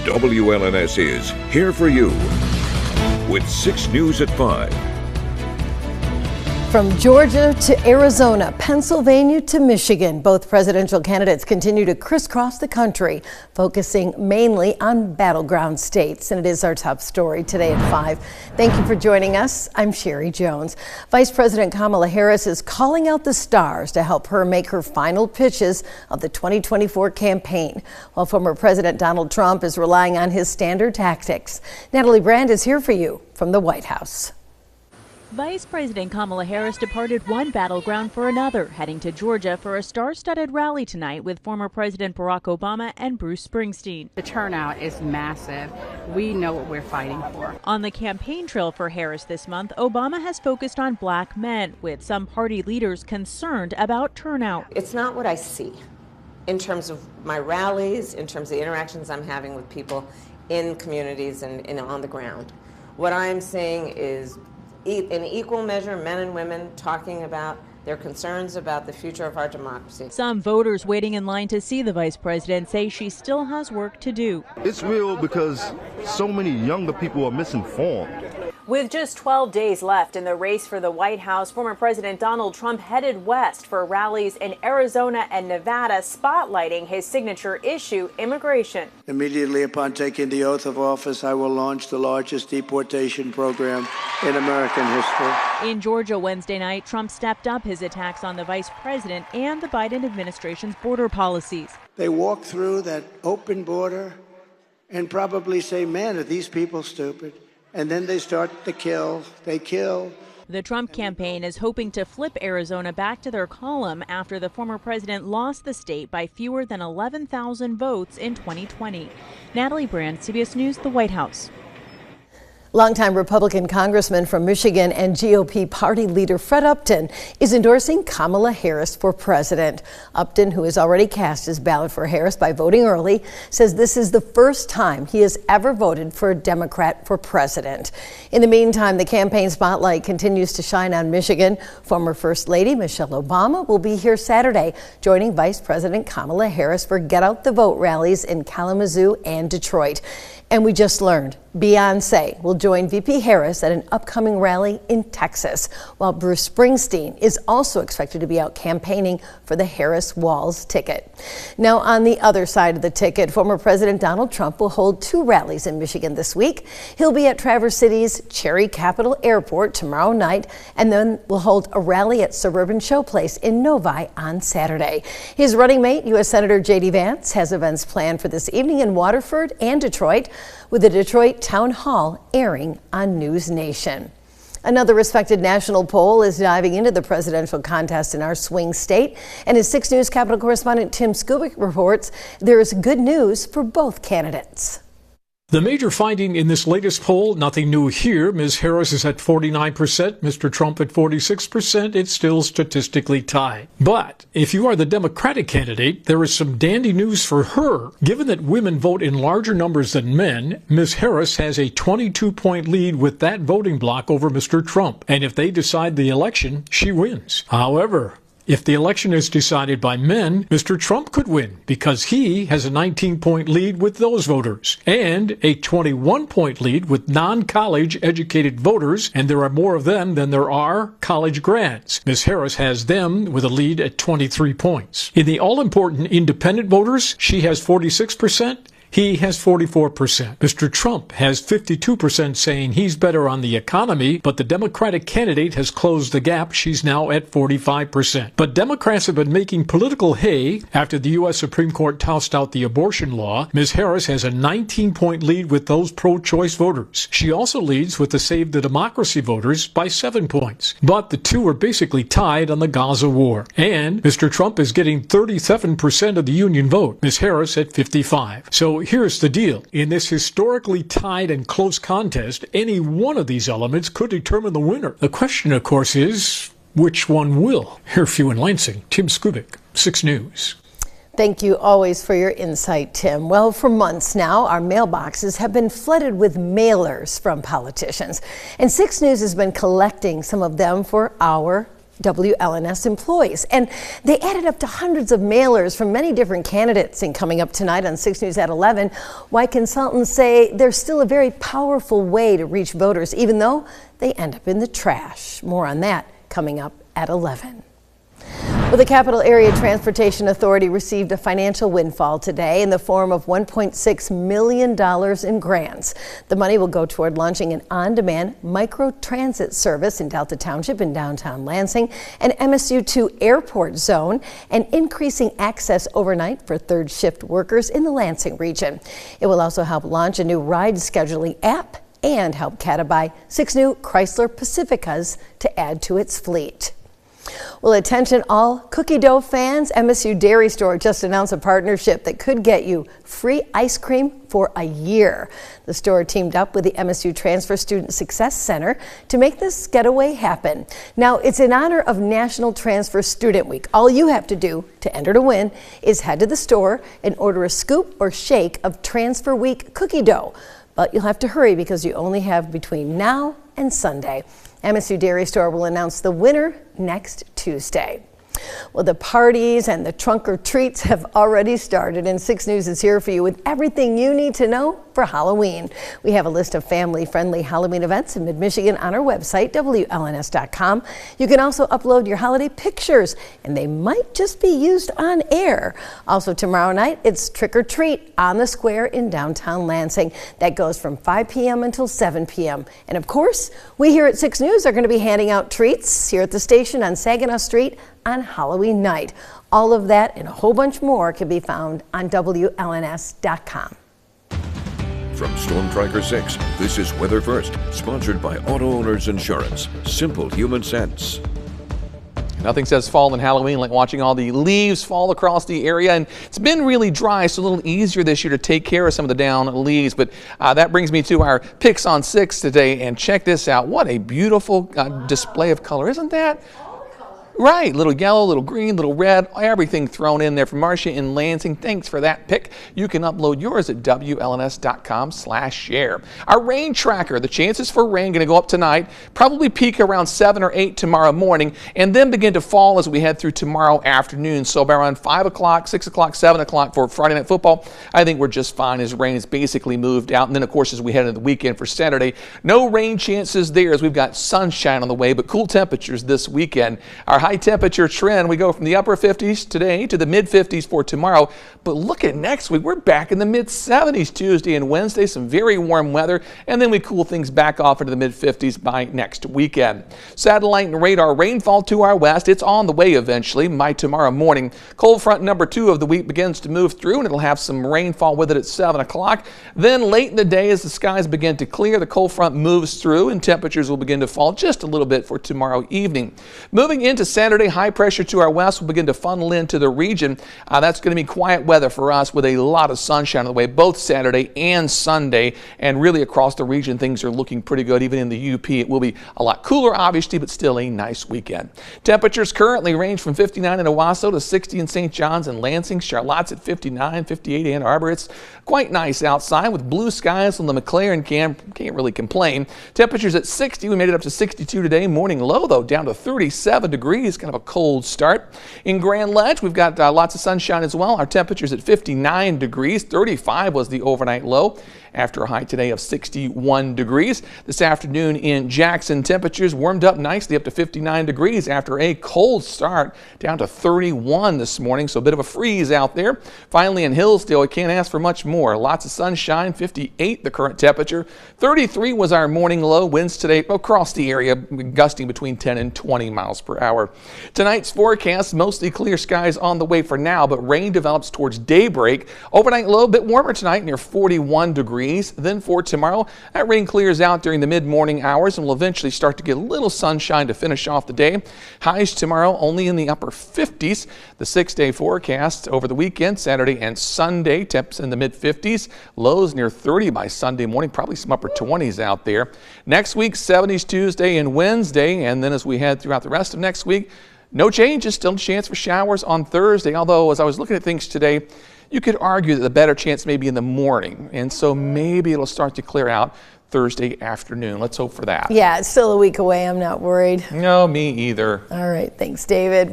WLNS is here for you with 6 News at 5. From Georgia to Arizona, Pennsylvania to Michigan, both presidential candidates continue to crisscross the country, focusing mainly on battleground states. And it is our top story today at 5. Thank you for joining us. I'm Sherry Jones. Vice President Kamala Harris is calling out the stars to help her make her final pitches of the 2024 campaign, while former President Donald Trump is relying on his standard tactics. Natalie Brand is here for you from the White House. Vice President Kamala Harris departed one battleground for another, heading to Georgia for a star-studded rally tonight with former President Barack Obama and Bruce Springsteen. The turnout is massive. We know what we're fighting for. On the campaign trail for Harris this month, Obama has focused on black men, with some party leaders concerned about turnout. It's not what I see in terms of my rallies, in terms of the interactions I'm having with people in communities and on the ground. What I'm seeing is in equal measure, men and women talking about their concerns about the future of our democracy. Some voters waiting in line to see the vice president say she still has work to do. It's real because so many younger people are misinformed. With just 12 days left in the race for the White House, former President Donald Trump headed west for rallies in Arizona and Nevada, spotlighting his signature issue, immigration. Immediately upon taking the oath of office, I will launch the largest deportation program in American history. In Georgia Wednesday night, Trump stepped up his attacks on the vice president and the Biden administration's border policies. They walk through that open border and probably say, man, are these people stupid? And then they start to kill. They kill. The Trump campaign is hoping to flip Arizona back to their column after the former president lost the state by fewer than 11,000 votes in 2020. Natalie Brand, CBS News, the White House. Longtime Republican Congressman from Michigan and GOP party leader Fred Upton is endorsing Kamala Harris for president. Upton, who has already cast his ballot for Harris by voting early, says this is the first time he has ever voted for a Democrat for president. In the meantime, the campaign spotlight continues to shine on Michigan. Former First Lady Michelle Obama will be here Saturday, joining Vice President Kamala Harris for Get Out the Vote rallies in Kalamazoo and Detroit. And we just learned Beyonce will join VP Harris at an upcoming rally in Texas, while Bruce Springsteen is also expected to be out campaigning for the Harris-Walz ticket. Now, on the other side of the ticket, former President Donald Trump will hold 2 rallies in Michigan this week. He'll be at Traverse City's Cherry Capital Airport tomorrow night, and then will hold a rally at Suburban Showplace in Novi on Saturday. His running mate, U.S. Senator J.D. Vance, has events planned for this evening in Waterford and Detroit, with the Detroit Town Hall airing on News Nation. Another respected national poll is diving into the presidential contest in our swing state. And as 6 News Capitol correspondent Tim Skubic reports, there is good news for both candidates. The major finding in this latest poll, nothing new here. Ms. Harris is at 49%, Mr. Trump at 46%. It's still statistically tied. But if you are the Democratic candidate, there is some dandy news for her. Given that women vote in larger numbers than men, Ms. Harris has a 22-point lead with that voting bloc over Mr. Trump. And if they decide the election, she wins. However, if the election is decided by men, Mr. Trump could win because he has a 19-point lead with those voters and a 21-point lead with non-college educated voters, and there are more of them than there are college grads. Ms. Harris has them with a lead at 23 points. In the all-important independent voters, she has 46%. He has 44%. Mr. Trump has 52% saying he's better on the economy, but the Democratic candidate has closed the gap. She's now at 45%. But Democrats have been making political hay after the U.S. Supreme Court tossed out the abortion law. Ms. Harris has a 19-point lead with those pro-choice voters. She also leads with the Save the Democracy voters by 7 points. But the two are basically tied on the Gaza war. And Mr. Trump is getting 37% of the union vote. Ms. Harris at 55%. So here's the deal. In this historically tied and close contest, any one of these elements could determine the winner. The question, of course, is which one will? Here for you in Lansing, Tim Skubic, 6 News. Thank you always for your insight, Tim. Well, for months now, our mailboxes have been flooded with mailers from politicians. And 6 News has been collecting some of them for our WLNS employees. And they added up to hundreds of mailers from many different candidates. And coming up tonight on 6 News at 11, why consultants say there's still a very powerful way to reach voters, even though they end up in the trash. More on that coming up at 11. Well, the Capital Area Transportation Authority received a financial windfall today in the form of $1.6 million in grants. The money will go toward launching an on-demand microtransit service in Delta Township in downtown Lansing, an MSU2 airport zone, and increasing access overnight for third shift workers in the Lansing region. It will also help launch a new ride scheduling app and help CATA buy 6 new Chrysler Pacificas to add to its fleet. Well, attention all cookie dough fans. MSU Dairy Store just announced a partnership that could get you free ice cream for a year. The store teamed up with the MSU Transfer Student Success Center to make this getaway happen. Now, it's in honor of National Transfer Student Week. All you have to do to enter to win is head to the store and order a scoop or shake of Transfer Week cookie dough. But you'll have to hurry because you only have between now and Sunday. MSU Dairy Store will announce the winner next Tuesday. Well, the parties and the trunk or treats have already started, and 6 News is here for you with everything you need to know for Halloween. We have a list of family-friendly Halloween events in Mid-Michigan on our website, WLNS.com. You can also upload your holiday pictures, and they might just be used on air. Also tomorrow night, it's Trick or Treat on the Square in downtown Lansing. That goes from 5 p.m. until 7 p.m. And of course, we here at 6 News are going to be handing out treats here at the station on Saginaw Street on Halloween night. All of that and a whole bunch more can be found on WLNS.com. From Storm Tracker 6, this is Weather First, sponsored by Auto Owners Insurance. Simple human sense. Nothing says fall and Halloween like watching all the leaves fall across the area, and it's been really dry, so a little easier this year to take care of some of the down leaves. But that brings me to our Picks on 6 today, and check this out. What a beautiful display of color, isn't that? Right, little yellow, little green, little red, everything thrown in there from Marcia in Lansing. Thanks for that pick. You can upload yours at WLNS.com/share. Our rain tracker, the chances for rain going to go up tonight, probably peak around 7 or 8 tomorrow morning, and then begin to fall as we head through tomorrow afternoon. So by around 5 o'clock, 6 o'clock, 7 o'clock for Friday Night Football, I think we're just fine as rain is basically moved out. And then, of course, as we head into the weekend for Saturday, no rain chances there as we've got sunshine on the way, but cool temperatures this weekend. Our high temperature trend, we go from the upper 50s today to the mid 50s for tomorrow. But look at next week, we're back in the mid 70s Tuesday and Wednesday, some very warm weather, and then we cool things back off into the mid 50s by next weekend. Satellite and radar rainfall to our west, it's on the way eventually by tomorrow morning. Cold front number 2 of the week begins to move through, and it'll have some rainfall with it at 7 o'clock. Then late in the day, as the skies begin to clear, the cold front moves through and temperatures will begin to fall just a little bit for tomorrow evening. Moving into Saturday, high pressure to our west will begin to funnel into the region. That's going to be quiet weather for us with a lot of sunshine on the way, both Saturday and Sunday. And really across the region, things are looking pretty good. Even in the UP, it will be a lot cooler, obviously, but still a nice weekend. Temperatures currently range from 59 in Owasso to 60 in St. John's and Lansing. Charlotte's at 59, 58 in Ann Arbor. It's quite nice outside with blue skies on the McLaren Can't really complain. Temperatures at 60. We made it up to 62 today. Morning low, though, down to 37 degrees. Kind of a cold start. In Grand Ledge, we've got lots of sunshine as well. Our temperatures at 59 degrees. 35 was the overnight low after a high today of 61 degrees. This afternoon in Jackson, temperatures warmed up nicely up to 59 degrees after a cold start, down to 31 this morning, so a bit of a freeze out there. Finally in Hillsdale, you can't ask for much more. Lots of sunshine, 58 the current temperature. 33 was our morning low. Winds today across the area gusting between 10 and 20 miles per hour. Tonight's forecast, mostly clear skies on the way for now, but rain develops towards daybreak. Overnight low, a bit warmer tonight, near 41 degrees. Then for tomorrow, that rain clears out during the mid-morning hours and will eventually start to get a little sunshine to finish off the day. Highs tomorrow only in the upper 50s. The 6-day forecast over the weekend, Saturday and Sunday, temps in the mid-50s. Lows near 30 by Sunday morning, probably some upper 20s out there. Next week, 70s Tuesday and Wednesday, and then as we head throughout the rest of next week, no changes, still a chance for showers on Thursday, although as I was looking at things today, you could argue that the better chance may be in the morning, and so maybe it'll start to clear out Thursday afternoon. Let's hope for that. Yeah, it's still a week away. I'm not worried. No, me either. All right. Thanks, David.